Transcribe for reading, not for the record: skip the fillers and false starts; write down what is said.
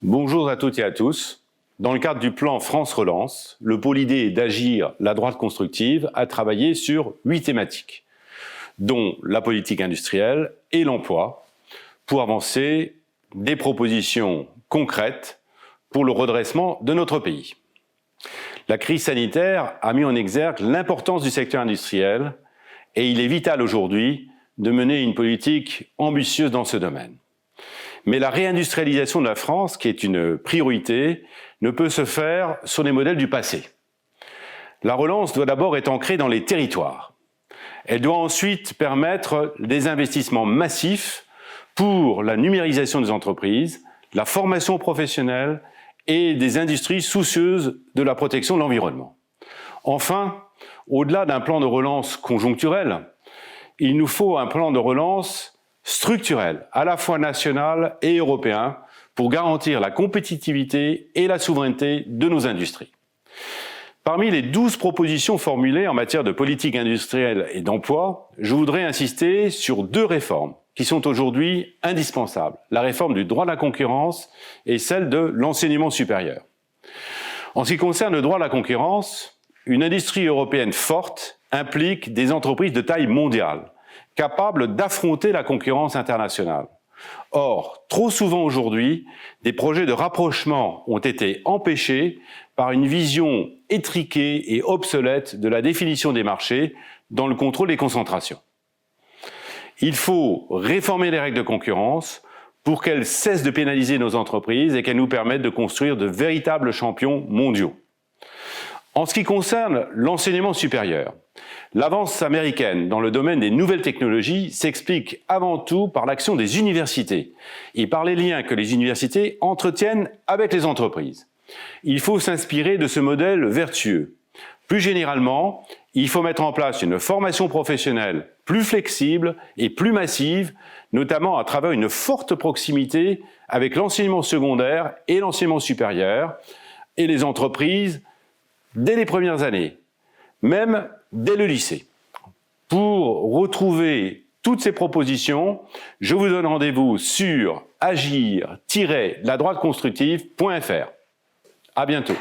Bonjour à toutes et à tous. Dans le cadre du plan France Relance, le pôle idée d'Agir, la droite constructive, a travaillé sur 8 thématiques, dont la politique industrielle et l'emploi, pour avancer des propositions concrètes pour le redressement de notre pays. La crise sanitaire a mis en exergue l'importance du secteur industriel et il est vital aujourd'hui de mener une politique ambitieuse dans ce domaine. Mais la réindustrialisation de la France, qui est une priorité, ne peut se faire sur les modèles du passé. La relance doit d'abord être ancrée dans les territoires. Elle doit ensuite permettre des investissements massifs pour la numérisation des entreprises, la formation professionnelle et des industries soucieuses de la protection de l'environnement. Enfin, au-delà d'un plan de relance conjoncturel, il nous faut un plan de relance structurel, à la fois national et européen, pour garantir la compétitivité et la souveraineté de nos industries. Parmi les 12 propositions formulées en matière de politique industrielle et d'emploi, je voudrais insister sur 2 réformes qui sont aujourd'hui indispensables, la réforme du droit de la concurrence et celle de l'enseignement supérieur. En ce qui concerne le droit de la concurrence, une industrie européenne forte implique des entreprises de taille mondiale, capables d'affronter la concurrence internationale. Or, trop souvent aujourd'hui, des projets de rapprochement ont été empêchés par une vision étriquée et obsolète de la définition des marchés dans le contrôle des concentrations. Il faut réformer les règles de concurrence pour qu'elles cessent de pénaliser nos entreprises et qu'elles nous permettent de construire de véritables champions mondiaux. En ce qui concerne l'enseignement supérieur, l'avance américaine dans le domaine des nouvelles technologies s'explique avant tout par l'action des universités et par les liens que les universités entretiennent avec les entreprises. Il faut s'inspirer de ce modèle vertueux. Plus généralement, il faut mettre en place une formation professionnelle plus flexible et plus massive, notamment à travers une forte proximité avec l'enseignement secondaire et l'enseignement supérieur et les entreprises dès les premières années, même dès le lycée. Pour retrouver toutes ces propositions, je vous donne rendez-vous sur agir-ladroiteconstructive.fr. À bientôt.